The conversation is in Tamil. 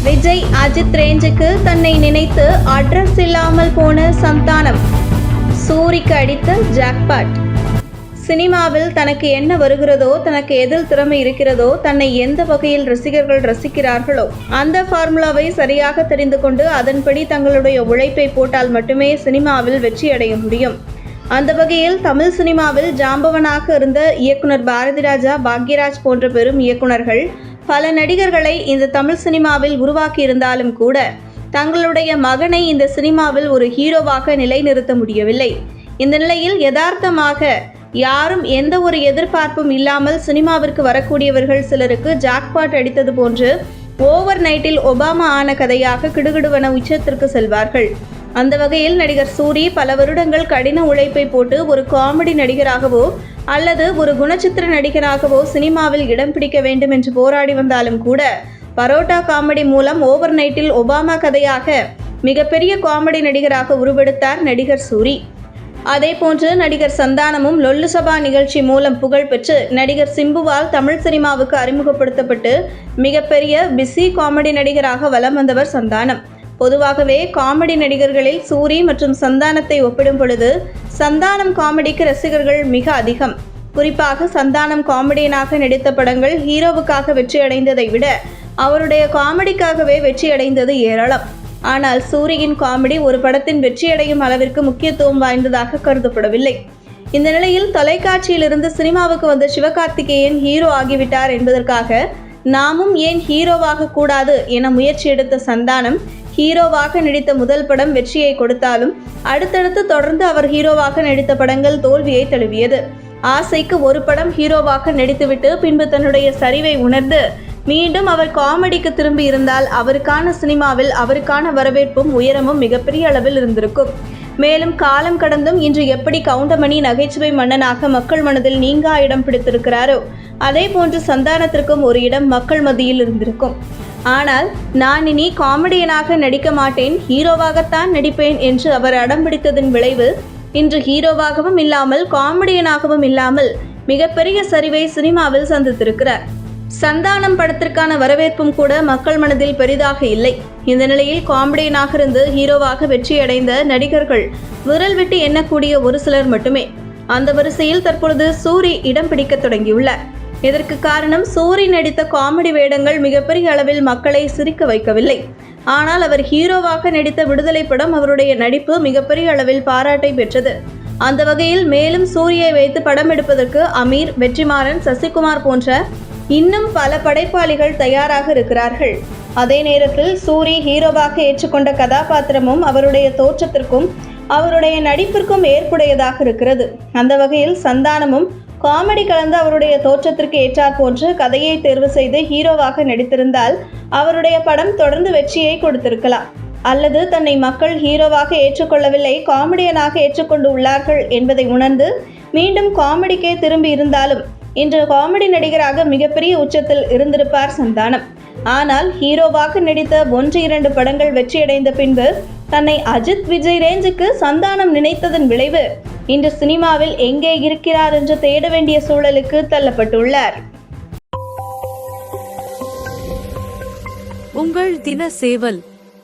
விஜய் அஜித் ரேஞ்சுக்கு தன்னை நினைத்து அட்ரஸ் இல்லாமல் போன சந்தானம். சூரிக்கு அடித்த ஜாக்பாட். சினிமாவில் தனக்கு என்ன வருகிறதோ, தனக்கு எதில் திறமை இருக்கிறதோ, தன்னை எந்த வகையில் ரசிகர்கள் ரசிக்கிறார்களோ அந்த ஃபார்முலாவை சரியாக தெரிந்து கொண்டு அதன்படி தங்களுடைய உழைப்பை போட்டால் மட்டுமே சினிமாவில் வெற்றி அடைய முடியும். அந்த வகையில் தமிழ் சினிமாவில் ஜாம்பவனாக இருந்த இயக்குனர் பாரதிராஜா, பாக்யராஜ் போன்ற பெரும் இயக்குனர்கள் பல நடிகர்களை இந்த தமிழ் சினிமாவில் உருவாக்கி இருந்தாலும் கூட தங்களுடைய மகனை இந்த சினிமாவில் ஒரு ஹீரோவாக நிலைநிறுத்த முடியவில்லை. இந்த நிலையில் யதார்த்தமாக யாரும் எந்த ஒரு எதிர்பார்ப்பும் இல்லாமல் சினிமாவிற்கு வரக்கூடியவர்கள் சிலருக்கு ஜாக்பாட் அடித்தது போன்று ஓவர் நைட்டில் ஒபாமா ஆன கதையாக கிடுகிடுவன உச்சத்திற்கு செல்வார்கள். அந்த வகையில் நடிகர் சூரி பல வருடங்கள் கடின உழைப்பை போட்டு ஒரு காமெடி நடிகராகவோ அல்லது ஒரு குணச்சித்திர நடிகராகவோ சினிமாவில் இடம் பிடிக்க வேண்டும் என்று போராடி வந்தாலும் கூட பரோட்டா காமெடி மூலம் ஓவர் நைட்டில் ஒபாமா கதையாக மிகப்பெரிய காமெடி நடிகராக உருவெடுத்தார் நடிகர் சூரி. அதேபோன்று நடிகர் சந்தானமும் லொல்லு சபா நிகழ்ச்சி மூலம் புகழ் பெற்று நடிகர் சிம்புவால் தமிழ் சினிமாவுக்கு அறிமுகப்படுத்தப்பட்டு மிகப்பெரிய பிஸி காமெடி நடிகராக வலம் வந்தவர் சந்தானம். பொதுவாகவே காமெடி நடிகர்களில் சூரி மற்றும் சந்தானத்தை ஒப்பிடும் பொழுது சந்தானம் காமெடிக்கு ரசிகர்கள் மிக அதிகம். குறிப்பாக சந்தானம் காமெடியனாக நடித்த படங்கள் ஹீரோவுக்காக வெற்றி அடைந்ததை விட அவருடைய காமெடிக்காகவே வெற்றி அடைந்தது ஏராளம். ஆனால் சூரியின் காமெடி ஒரு படத்தின் வெற்றியடையும் அளவிற்கு முக்கியத்துவம் வாய்ந்ததாக கருதப்படவில்லை. இந்த நிலையில் தொலைக்காட்சியிலிருந்து சினிமாவுக்கு வந்த சிவகார்த்திகேயன் ஹீரோ ஆகிவிட்டார் என்பதற்காக நாமும் ஏன் ஹீரோவாக கூடாது என முயற்சி எடுத்த சந்தானம் ஹீரோவாக நடித்த முதல் படம் வெற்றியை கொடுத்தாலும் அடுத்தடுத்து தொடர்ந்து அவர் ஹீரோவாக நடித்த படங்கள் தோல்வியை தழுவியது. ஆசைக்கு ஒரு படம் ஹீரோவாக நடித்துவிட்டு பின்பு தன்னுடைய சரிவை உணர்ந்து மீண்டும் அவர் காமெடிக்கு திரும்பி இருந்தால் அவருக்கான சினிமாவில் அவருக்கான வரவேற்பும் உயரமும் மிகப்பெரிய அளவில் இருந்திருக்கும். மேலும் காலம் கடந்தும் இன்று எப்படி கவுண்டமணி நகைச்சுவை மன்னனாக மக்கள் மனதில் நீங்கா இடம் பிடித்திருக்கிறாரோ அதே போன்று சந்தானத்திற்கும் ஒரு இடம் மக்கள் மத்தியில் இருந்திருக்கும். ஆனால் நான் இனி காமெடியனாக நடிக்க மாட்டேன், ஹீரோவாகத்தான் நடிப்பேன் என்று அவர் அடம்பிடித்ததன் விளைவு இன்று ஹீரோவாகவும் இல்லாமல் காமெடியனாகவும் இல்லாமல் மிகப்பெரிய சரிவை சினிமாவில் சந்தித்திருக்கிறார். சந்தானம் படத்திற்கான வரவேற்பும் கூட மக்கள் மனதில் பெரிதாக இல்லை. இந்த நிலையில் காமெடியனாக இருந்து ஹீரோவாக வெற்றியடைந்த நடிகர்கள் விரல் விட்டு எண்ணக்கூடிய ஒரு சிலர் மட்டுமே. அந்த வரிசையில் தற்பொழுது சூரி இடம் பிடிக்க தொடங்கியுள்ளார். இதற்கு காரணம் சூரி நடித்த காமெடி வேடங்கள் மிகப்பெரிய அளவில் மக்களை சிரிக்க வைக்கவில்லை. ஆனால் அவர் ஹீரோவாக நடித்த விடுதலை படம் அவருடைய நடிப்பு மிகப்பெரிய அளவில் பாராட்டை பெற்றது. அந்த வகையில் மேலும் சூரியை வைத்து படம் எடுப்பதற்கு அமீர், வெற்றிமாறன், சசிகுமார் போன்ற இன்னும் பல படைப்பாளிகள் தயாராக இருக்கிறார்கள். அதே நேரத்தில் சூரி ஹீரோவாக ஏற்றுக்கொண்ட கதாபாத்திரமும் அவருடைய தோற்றத்திற்கும் அவருடைய நடிப்பிற்கும் ஏற்புடையதாக இருக்கிறது. அந்த வகையில் சந்தானமும் காமெடி கலந்து அவருடைய தோற்றத்திற்கு ஏற்றார் போன்று கதையை தேர்வு செய்து ஹீரோவாக நடித்திருந்தால் அவருடைய படம் தொடர்ந்து வெற்றியை கொடுத்திருக்கலாம். அல்லது தன்னை மக்கள் ஹீரோவாக ஏற்றுக்கொள்ளவில்லை, காமெடியனாக ஏற்றுக்கொண்டு உள்ளார்கள் என்பதை உணர்ந்து மீண்டும் காமெடிக்கே திரும்பி இருந்தாலும் இன்று காமெடி நடிகராக மிகப்பெரிய உச்சத்தில் இருந்திருப்பார் சந்தானம். ஆனால் ஹீரோவாக நடித்த 1-2 படங்கள் வெற்றியடைந்த பின்பு தன்னை அஜித், விஜய் ரேஞ்சுக்கு சந்தானம் நினைத்ததன் விளைவு இன்று சினிமாவில் எங்கே இருக்கிறார் என்று தேட வேண்டிய சூழலுக்கு தள்ளப்பட்டுள்ளார். உங்கள் தின சேவல்.